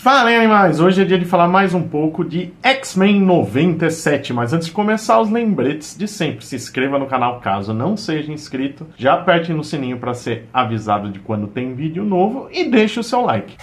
Fala, animais! Hoje é dia de falar mais um pouco de X-Men 97, mas antes de começar, os lembretes de sempre. Se inscreva no canal caso não seja inscrito, já aperte no sininho para ser avisado de quando tem vídeo novo e deixe o seu like.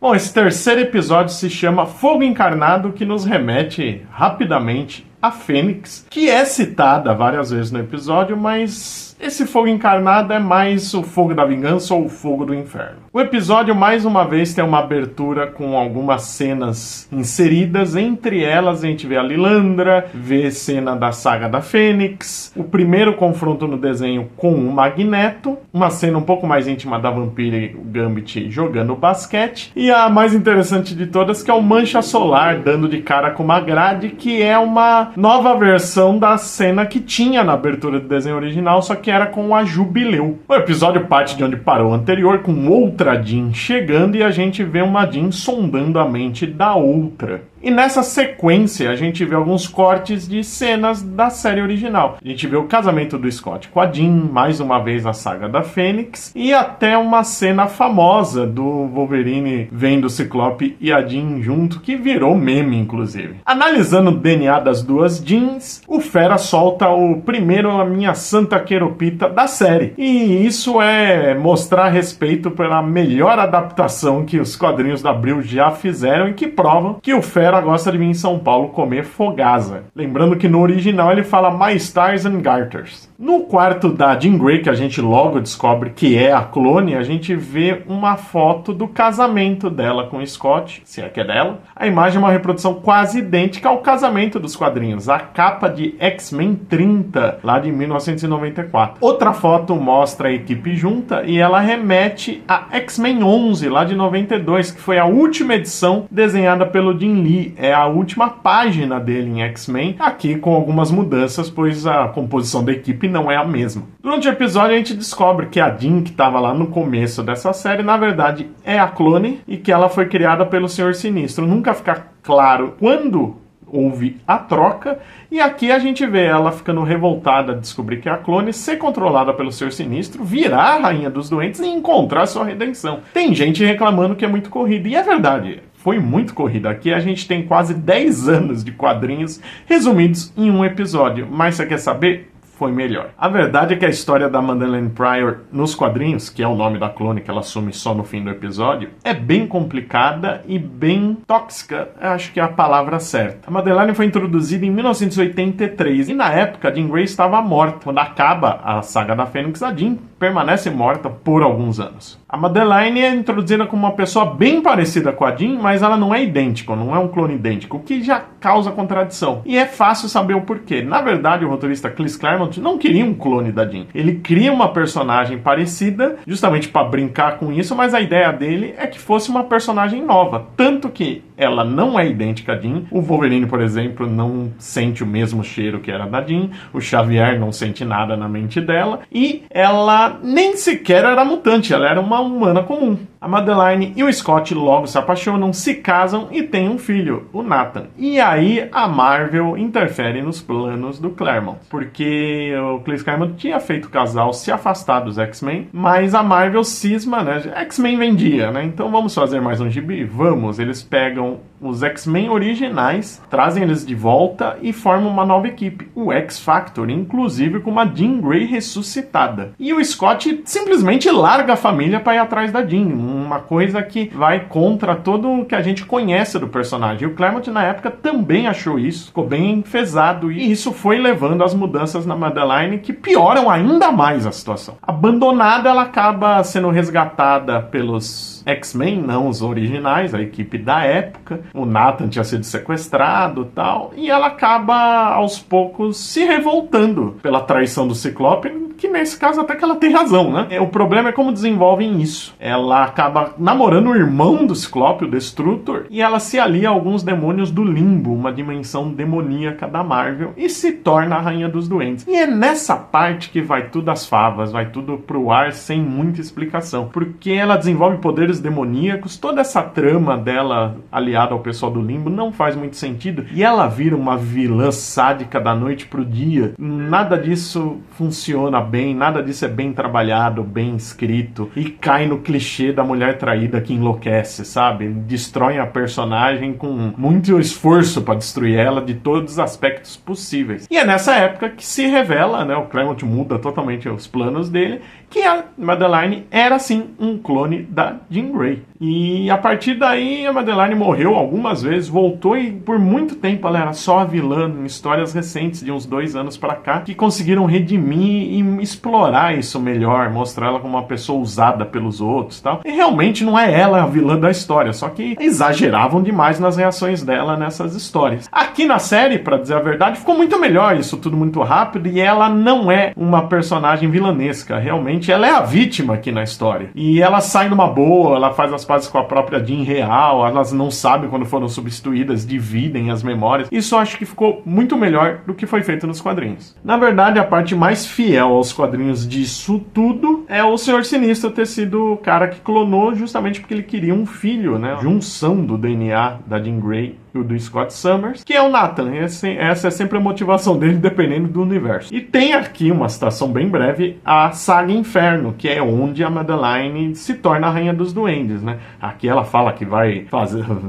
Bom, esse terceiro episódio se chama Fogo Encarnado, que nos remete rapidamente a Fênix, que é citada várias vezes no episódio, mas esse fogo encarnado é mais o fogo da vingança ou o fogo do inferno. O episódio, mais uma vez, tem uma abertura com algumas cenas inseridas. Entre elas, a gente vê a Lilandra, vê cena da saga da Fênix, o primeiro confronto no desenho com o Magneto, uma cena um pouco mais íntima da Vampira e o Gambit jogando basquete, e a mais interessante de todas, que é o Mancha Solar dando de cara com uma grade, que é uma nova versão da cena que tinha na abertura do desenho original, só que era com a Jubileu. O episódio parte de onde parou o anterior, com outra Jean chegando, e a gente vê uma Jean sondando a mente da outra. E nessa sequência a gente vê alguns cortes de cenas da série original. A gente vê o casamento do Scott com a Jean, mais uma vez a saga da Fênix, e até uma cena famosa do Wolverine vendo o Ciclope e a Jean junto, que virou meme, inclusive. Analisando o DNA das duas Jeans, o Fera solta o primeiro A Minha Santa Queropita da série. E isso é mostrar respeito pela melhor adaptação que os quadrinhos da Abril já fizeram e que provam que o Fera gosta de vir em São Paulo comer fogaza. Lembrando que no original ele fala My Stars and Garters. No quarto da Jean Grey, que a gente logo descobre que é a clone, a gente vê uma foto do casamento dela com o Scott, se é que é dela. A imagem é uma reprodução quase idêntica ao casamento dos quadrinhos, a capa de X-Men 30, lá de 1994. Outra foto mostra a equipe junta e ela remete a X-Men 11, lá de 92, que foi a última edição desenhada pelo Jim Lee. É a última página dele em X-Men, aqui com algumas mudanças, pois a composição da equipe não é a mesma. Durante o episódio a gente descobre que a Jean, que estava lá no começo dessa série, na verdade é a clone e que ela foi criada pelo Senhor Sinistro. Nunca fica claro quando houve a troca, e aqui a gente vê ela ficando revoltada de descobrir que é a clone, ser controlada pelo Senhor Sinistro, virar a Rainha dos Doentes e encontrar sua redenção. Tem gente reclamando que é muito corrida, e é verdade. Foi muito corrida. Aqui a gente tem quase 10 anos de quadrinhos resumidos em um episódio. Mas você quer saber? Foi melhor. A verdade é que a história da Madelyne Pryor nos quadrinhos, que é o nome da clone que ela assume só no fim do episódio, é bem complicada e bem tóxica, acho que é a palavra certa. A Madelyne foi introduzida em 1983 e na época a Jean Grey estava morta. Quando acaba a saga da Fênix, a Jean permanece morta por alguns anos. A Madelyne é introduzida como uma pessoa bem parecida com a Jean, mas ela não é idêntica, não é um clone idêntico, o que já causa contradição. E é fácil saber o porquê. Na verdade, o roteirista Chris Claremont não queria um clone da Jean. Ele cria uma personagem parecida, justamente para brincar com isso, mas a ideia dele é que fosse uma personagem nova. Tanto que ela não é idêntica a Jean. O Wolverine, por exemplo, não sente o mesmo cheiro que era da Jean. O Xavier não sente nada na mente dela. E ela nem sequer era mutante, ela era uma humana comum. A Madelyne e o Scott logo se apaixonam, se casam e têm um filho, o Nathan. E aí a Marvel interfere nos planos do Claremont, porque o Chris Claremont tinha feito o casal se afastar dos X-Men, mas a Marvel cisma, né? X-Men vendia, né? Então vamos fazer mais um gibi? Vamos! Eles pegam os X-Men originais, trazem eles de volta e formam uma nova equipe, o X-Factor, inclusive com uma Jean Grey ressuscitada. E o Scott simplesmente larga a família para ir atrás da Jean, uma coisa que vai contra todo o que a gente conhece do personagem. E o Claremont na época também achou isso, ficou bem enfesado, e isso foi levando às mudanças na Madelyne que pioram ainda mais a situação. Abandonada, ela acaba sendo resgatada pelos X-Men, não os originais, a equipe da época. O Nathan tinha sido sequestrado e tal, e ela acaba aos poucos se revoltando pela traição do Ciclope, que nesse caso até que ela tem razão, né? O problema é como desenvolvem isso. Ela acaba namorando o irmão do Ciclope, o Destrutor, e ela se alia a alguns demônios do Limbo, uma dimensão demoníaca da Marvel, e se torna a Rainha dos Doentes. E é nessa parte que vai tudo às favas, vai tudo pro ar sem muita explicação, porque ela desenvolve poderes demoníacos, toda essa trama dela aliada ao pessoal do Limbo não faz muito sentido, e ela vira uma vilã sádica da noite pro dia. Nada disso funciona bem, nada disso é bem trabalhado, bem escrito, e cai no clichê da mulher traída que enlouquece, sabe? Destrói a personagem com muito esforço para destruir ela de todos os aspectos possíveis. E é nessa época que se revela, né, o Claremont muda totalmente os planos dele, que a Madeline era sim um clone da Jean Grey. E a partir daí a Madeline morreu algumas vezes, voltou e por muito tempo ela era só a vilã em histórias recentes de uns 2 anos pra cá, que conseguiram redimir e explorar isso melhor, mostrar ela como uma pessoa usada pelos outros e tal. E realmente não é ela a vilã da história, só que exageravam demais nas reações dela nessas histórias. Aqui na série, pra dizer a verdade, ficou muito melhor, isso tudo muito rápido, e ela não é uma personagem vilanesca, realmente ela é a vítima aqui na história. E ela sai numa boa, ela faz as pazes com a própria Jean real, elas não sabem quando foram substituídas, dividem as memórias. Isso eu acho que ficou muito melhor do que foi feito nos quadrinhos. Na verdade, a parte mais fiel aos quadrinhos disso tudo é o Senhor Sinistro ter sido o cara que clonou justamente porque ele queria um filho, né? Junção do DNA da Jean Grey e o do Scott Summers, que é o Nathan. Essa é sempre a motivação dele, dependendo do universo. E tem aqui uma citação bem breve, a Saga Inferno, que é onde a Madeline se torna a Rainha dos Duendes, né? Aqui ela fala que vai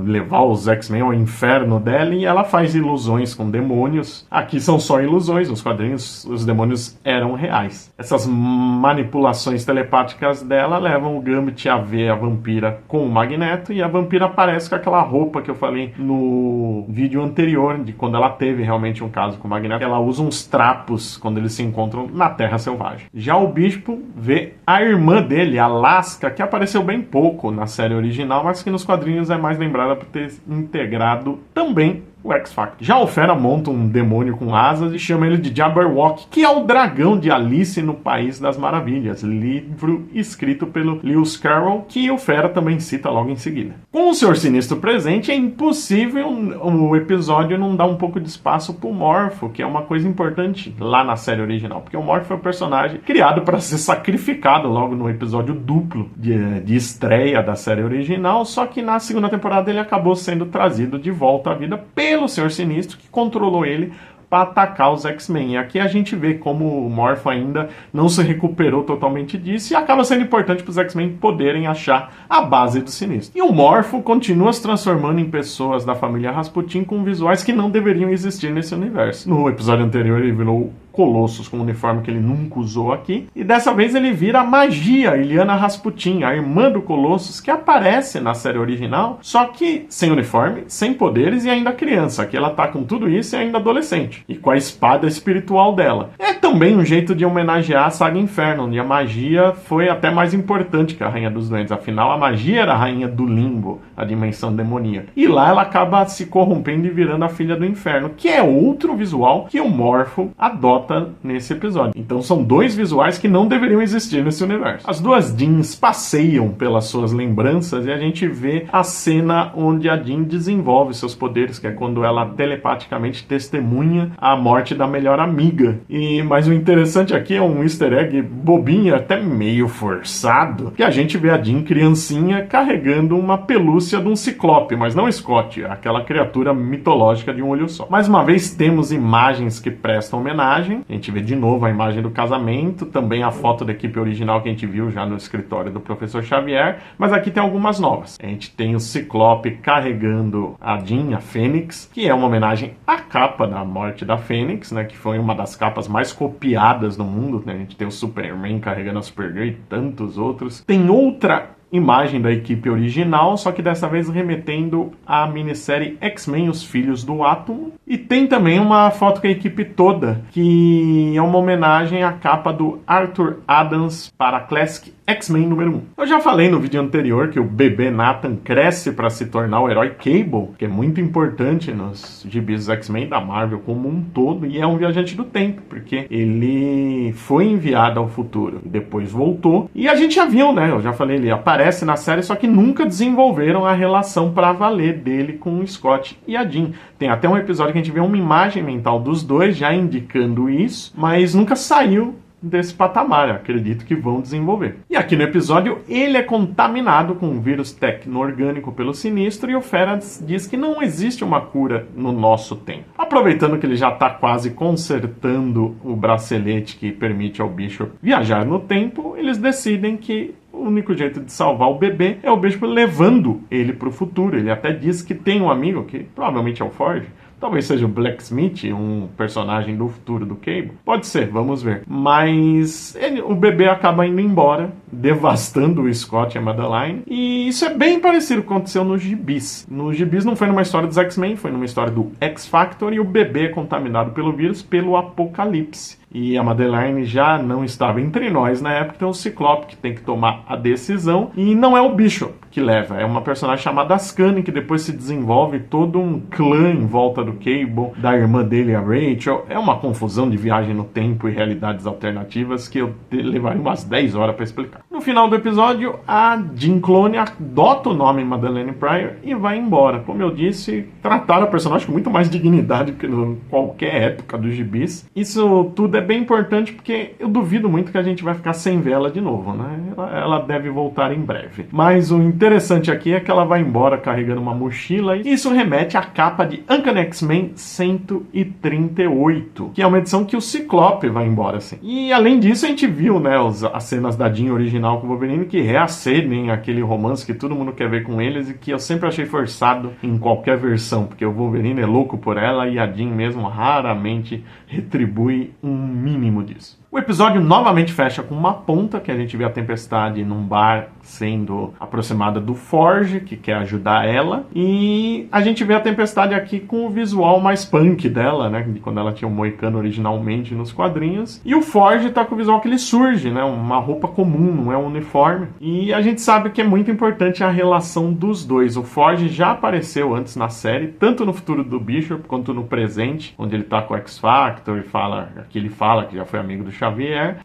levar os X-Men ao inferno dela e ela faz ilusões com demônios. Aqui são só ilusões, nos quadrinhos os demônios eram reais. Essas manipulações telepáticas dela levam o Gambit a ver a vampira com o Magneto, e a vampira aparece com aquela roupa que eu falei no vídeo anterior, de quando ela teve realmente um caso com o Magneto. Ela usa uns trapos quando eles se encontram na Terra Selvagem. Já o Bispo vê a irmã dele, a Lasca, que apareceu bem pouco na série original, mas que nos quadrinhos é mais lembrada por ter integrado também o X-Factor. Já o Fera monta um demônio com asas e chama ele de Jabberwock, que é o dragão de Alice no País das Maravilhas, livro escrito pelo Lewis Carroll, que o Fera também cita logo em seguida. Com o Senhor Sinistro presente, é impossível o episódio não dar um pouco de espaço pro Morpho, que é uma coisa importante lá na série original, porque o Morpho é um personagem criado para ser sacrificado logo no episódio duplo de estreia da série original, só que na segunda temporada ele acabou sendo trazido de volta à vida pelo Senhor Sinistro, que controlou ele para atacar os X-Men. E aqui a gente vê como o Morpho ainda não se recuperou totalmente disso e acaba sendo importante para os X-Men poderem achar a base do Sinistro. E o Morpho continua se transformando em pessoas da família Rasputin com visuais que não deveriam existir nesse universo. No episódio anterior ele virou Colossus com um uniforme que ele nunca usou aqui, e dessa vez ele vira a magia Illyana Rasputin, a irmã do Colossus, que aparece na série original, só que sem uniforme, sem poderes e ainda criança. Aqui ela tá com tudo isso e ainda adolescente, e com a espada espiritual dela. É também um jeito de homenagear a Saga Inferno, onde a magia foi até mais importante que a Rainha dos Duendes. Afinal, a magia era a rainha do limbo, a dimensão demoníaca. E lá ela acaba se corrompendo e virando a filha do inferno, que é outro visual que o Morpho adota nesse episódio. Então são dois visuais que não deveriam existir nesse universo. As duas Jeans passeiam pelas suas lembranças e a gente vê a cena onde a Jean desenvolve seus poderes, que é quando ela telepaticamente testemunha a morte da melhor amiga. Mas o interessante aqui é um easter egg bobinho, até meio forçado, que a gente vê a Jean criancinha carregando uma pelúcia de um ciclope, mas não Scott, aquela criatura mitológica de um olho só. Mais uma vez temos imagens que prestam homenagem. A gente vê de novo a imagem do casamento, também a foto da equipe original que a gente viu já no escritório do Professor Xavier, mas aqui tem algumas novas. A gente tem o Ciclope carregando a Jean, a Fênix, que é uma homenagem à capa da morte da Fênix, né, que foi uma das capas mais copiadas no mundo, né? A gente tem o Superman carregando a Supergirl e tantos outros. Tem outra imagem da equipe original, só que dessa vez remetendo à minissérie X-Men, Os Filhos do Átomo. E tem também uma foto com a equipe toda, que é uma homenagem à capa do Arthur Adams para a Classic X-Men número 1. Eu já falei no vídeo anterior que o bebê Nathan cresce para se tornar o herói Cable, que é muito importante nos gibis dos X-Men da Marvel como um todo, e é um viajante do tempo, porque ele foi enviado ao futuro e depois voltou. E a gente já viu, né? Eu já falei, ele aparece na série, só que nunca desenvolveram a relação para valer dele com o Scott e a Jean. Tem até um episódio que a gente vê uma imagem mental dos dois já indicando isso, mas nunca saiu desse patamar, acredito que vão desenvolver. E aqui no episódio, ele é contaminado com um vírus tecno-orgânico pelo Sinistro e o Fera diz que não existe uma cura no nosso tempo. Aproveitando que ele já está quase consertando o bracelete que permite ao Bishop viajar no tempo, eles decidem que o único jeito de salvar o bebê é o Bishop levando ele para o futuro. Ele até diz que tem um amigo, que provavelmente é o Forge, talvez seja o Blacksmith, um personagem do futuro do Cable. Pode ser, vamos ver. Mas o bebê acaba indo embora, devastando o Scott e a Madeline. E isso é bem parecido com o que aconteceu nos gibis. Nos gibis não foi numa história dos X-Men, foi numa história do X-Factor e o bebê é contaminado pelo vírus pelo Apocalipse. E a Madeline já não estava entre nós na época, então o Ciclope que tem que tomar a decisão. E não é o Bishop que leva, é uma personagem chamada Ascani, que depois se desenvolve todo um clã em volta do Cable, da irmã dele, a Rachel. É uma confusão de viagem no tempo e realidades alternativas que eu levaria umas 10 horas para explicar. No final do episódio, a Jean Clone adota o nome Madeleine Pryor e vai embora. Como eu disse, trataram a personagem com muito mais dignidade que em qualquer época dos gibis. Isso tudo é bem importante porque eu duvido muito que a gente vai ficar sem vela de novo, né? Ela deve voltar em breve. Mas o interessante aqui é que ela vai embora carregando uma mochila e isso remete à capa de Uncanny X-Men 138, que é uma edição que o Ciclope vai embora, assim. E além disso a gente viu, né, as cenas da Jean original com o Wolverine que reacendem aquele romance que todo mundo quer ver com eles e que eu sempre achei forçado em qualquer versão, porque o Wolverine é louco por ela e a Jean mesmo raramente retribui um mínimo disso. O episódio novamente fecha com uma ponta, que a gente vê a Tempestade num bar sendo aproximada do Forge, que quer ajudar ela. E a gente vê a Tempestade aqui com o visual mais punk dela, né? De quando ela tinha o moicano originalmente nos quadrinhos. E o Forge tá com o visual que ele surge, né? Uma roupa comum, não é um uniforme. E a gente sabe que é muito importante a relação dos dois. O Forge já apareceu antes na série, tanto no futuro do Bishop quanto no presente, onde ele tá com o X-Factor e ele fala que já foi amigo do Xavier.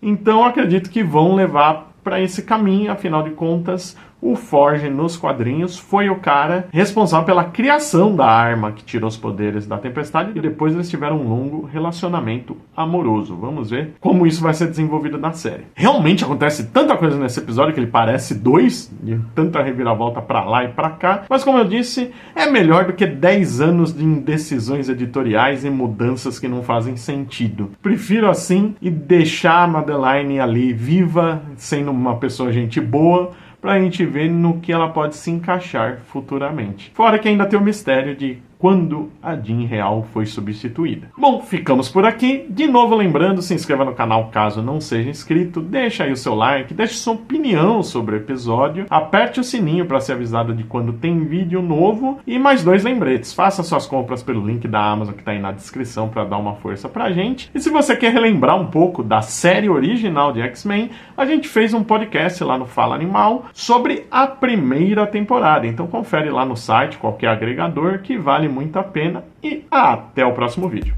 Então acredito que vão levar para esse caminho, afinal de contas, o Forge nos quadrinhos foi o cara responsável pela criação da arma que tirou os poderes da Tempestade e depois eles tiveram um longo relacionamento amoroso. Vamos ver como isso vai ser desenvolvido na série. Realmente acontece tanta coisa nesse episódio que ele parece dois, de tanta reviravolta pra lá e pra cá, mas como eu disse, é melhor do que 10 anos de indecisões editoriais e mudanças que não fazem sentido. Prefiro assim e deixar a Madeline ali viva, sendo uma pessoa gente boa, pra gente ver no que ela pode se encaixar futuramente. Fora que ainda tem o mistério de quando a Jean real foi substituída. Bom, ficamos por aqui. De novo lembrando, se inscreva no canal caso não seja inscrito, deixa aí o seu like, deixe sua opinião sobre o episódio, aperte o sininho para ser avisado de quando tem vídeo novo e mais 2 lembretes. Faça suas compras pelo link da Amazon que está aí na descrição para dar uma força pra gente. E se você quer relembrar um pouco da série original de X-Men, a gente fez um podcast lá no Fala Animal sobre a primeira temporada. Então confere lá no site, qualquer agregador, que vale muito a pena. E até o próximo vídeo.